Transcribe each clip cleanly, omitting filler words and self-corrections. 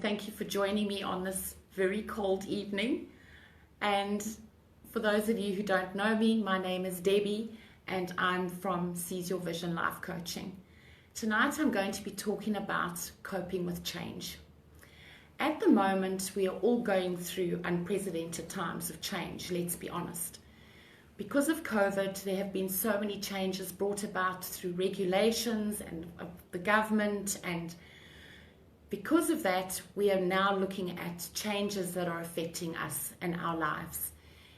Thank you for joining me on this very cold evening. And for those of you who don't know me, my name is Debbie and I'm from Seize Your Vision Life Coaching. Tonight I'm going to be talking about coping with change. At the moment, we are all going through unprecedented times of change, let's be honest. Because of COVID, there have been so many changes brought about through regulations and the government, and because of that, we are now looking at changes that are affecting us and our lives.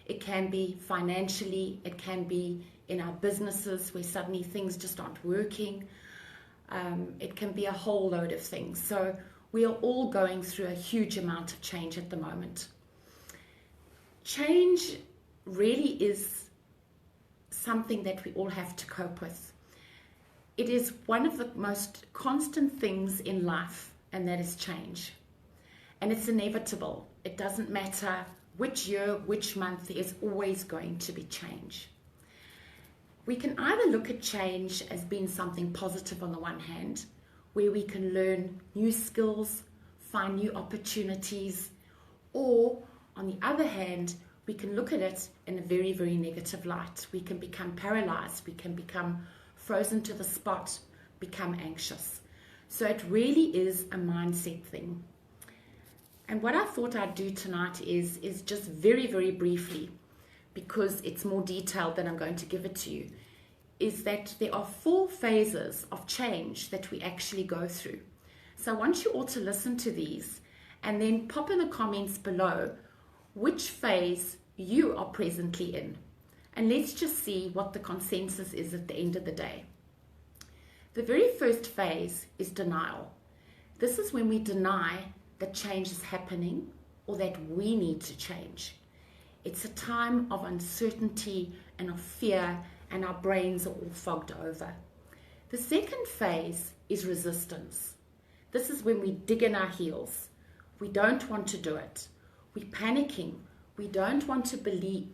It can be financially, it can be in our businesses where suddenly things just aren't working. It can be a whole load of things. So we are all going through a huge amount of change at the moment. Change really is something that we all have to cope with. It is one of the most constant things in life, and that is change. And it's inevitable. It doesn't matter which year, which month, there is always going to be change. We can either look at change as being something positive on the one hand, where we can learn new skills, find new opportunities, or on the other hand, we can look at it in a very, very negative light. We can become paralyzed, we can become frozen to the spot, become anxious. So it really is a mindset thing. And what I thought I'd do tonight is just very, very briefly, because it's more detailed than I'm going to give it to you, is that there are 4 phases of change that we actually go through. So I want you all to listen to these and then pop in the comments below which phase you are presently in. And let's just see what the consensus is at the end of the day. The very first phase is denial. This is when we deny that change is happening or that we need to change. It's a time of uncertainty and of fear, and our brains are all fogged over. The second phase is resistance. This is when we dig in our heels. We don't want to do it. We're panicking. We don't want to leave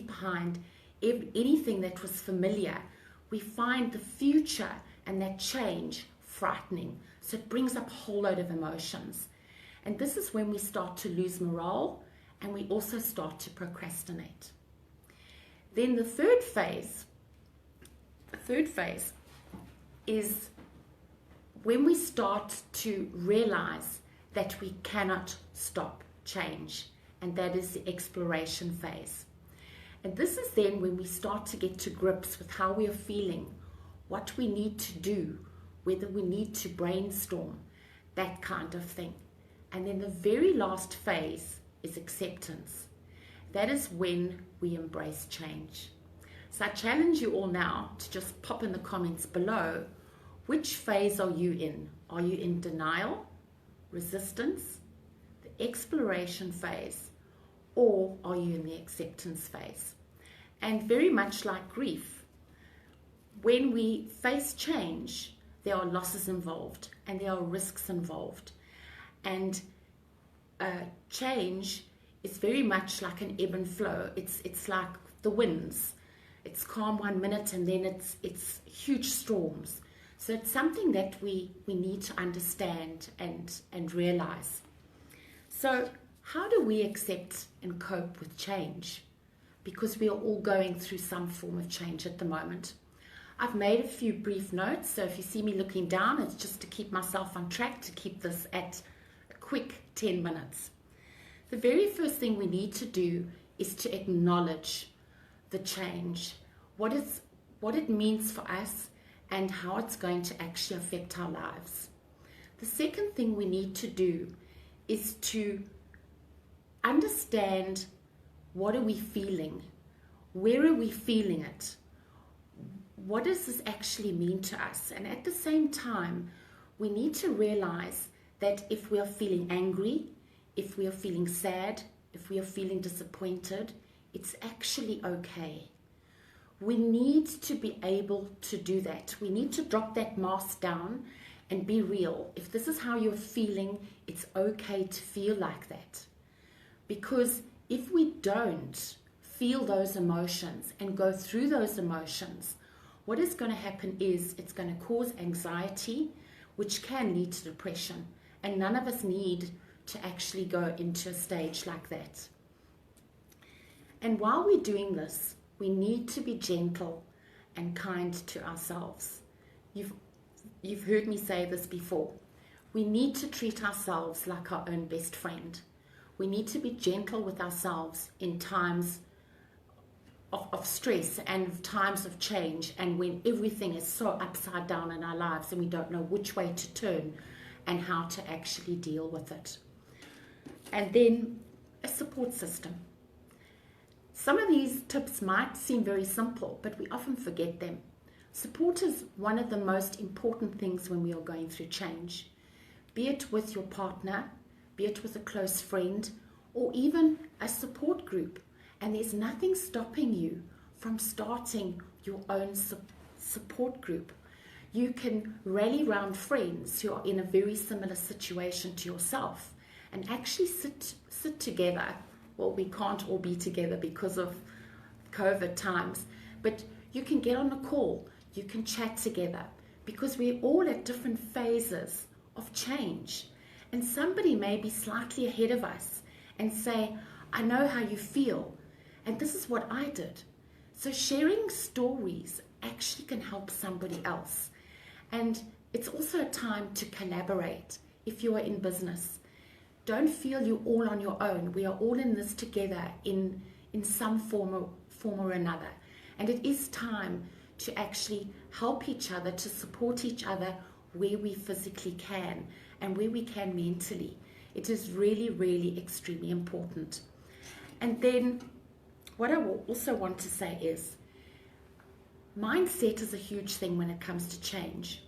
behind anything that was familiar. We find the future and that change frightening. So it brings up a whole load of emotions. And this is when we start to lose morale and we also start to procrastinate. Then the third phase is when we start to realize that we cannot stop change, and that is the exploration phase. And this is then when we start to get to grips with how we are feeling, what we need to do, whether we need to brainstorm, that kind of thing. And then the very last phase is acceptance. That is when we embrace change. So I challenge you all now to just pop in the comments below, which phase are you in? Are you in denial, resistance, the exploration phase, or are you in the acceptance phase? And very much like grief, when we face change, there are losses involved and there are risks involved. And change is very much like an ebb and flow. It's like the winds. It's calm one minute and then it's huge storms. So it's something that we need to understand and realize. So how do we accept and cope with change? Because we are all going through some form of change at the moment. I've made a few brief notes, so if you see me looking down, it's just to keep myself on track, to keep this at a quick 10 minutes. The very first thing we need to do is to acknowledge the change, what it means for us and how it's going to actually affect our lives. The second thing we need to do is to understand, what are we feeling? Where are we feeling it? What does this actually mean to us? And at the same time, we need to realize that if we are feeling angry, if we are feeling sad, if we are feeling disappointed, it's actually okay. We need to be able to do that. We need to drop that mask down and be real. If this is how you're feeling, it's okay to feel like that. Because if we don't feel those emotions and go through those emotions, what is going to happen is it's going to cause anxiety, which can lead to depression. And none of us need to actually go into a stage like that. And while we're doing this, we need to be gentle and kind to ourselves. You've heard me say this before. We need to treat ourselves like our own best friend. We need to be gentle with ourselves in times of stress and times of change, and when everything is so upside down in our lives and we don't know which way to turn and how to actually deal with it. And then a support system. Some of these tips might seem very simple, but we often forget them. Support is one of the most important things when we are going through change, be it with your partner, be it with a close friend, or even a support group. And there's nothing stopping you from starting your own support group. You can rally around friends who are in a very similar situation to yourself and actually sit together. Well, we can't all be together because of COVID times, but you can get on a call, you can chat together, because we're all at different phases of change. And somebody may be slightly ahead of us and say, I know how you feel, and this is what I did. So sharing stories actually can help somebody else. And it's also a time to collaborate if you are in business. Don't feel you're all on your own. We are all in this together in some form or another. And it is time to actually help each other, to support each other where we physically can and where we can mentally. It is really, really extremely important. And then what I will also want to say is, mindset is a huge thing when it comes to change,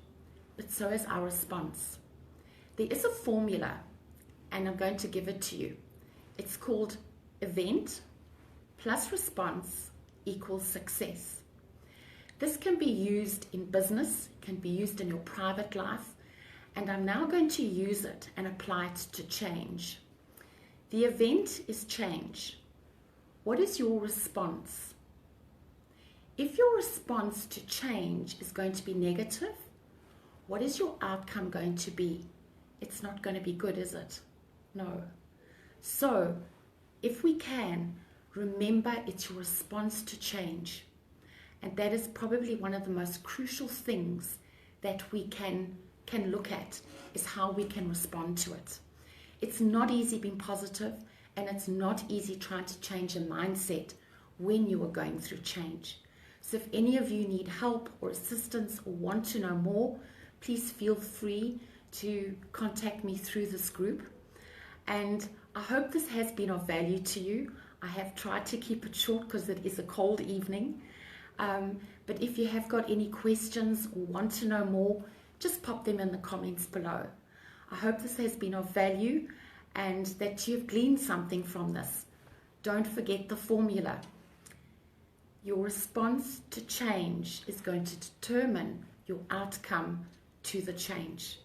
but so is our response. There is a formula, and I'm going to give it to you. It's called event plus response equals success. This can be used in business, can be used in your private life, and I'm now going to use it and apply it to change. The event is change. What is your response? If your response to change is going to be negative, what is your outcome going to be? It's not going to be good, is it? No. So, if we can, remember it's your response to change. And that is probably one of the most crucial things that we can look at, is how we can respond to it. It's not easy being positive, and it's not easy trying to change a mindset when you are going through change. So if any of you need help or assistance or want to know more, please feel free to contact me through this group. And I hope this has been of value to you. I have tried to keep it short because it is a cold evening. But if you have got any questions or want to know more, just pop them in the comments below. I hope this has been of value and that you've gleaned something from this. Don't forget the formula. Your response to change is going to determine your outcome to the change.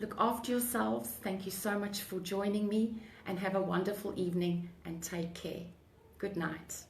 Look after yourselves. Thank you so much for joining me, and have a wonderful evening and take care. Good night.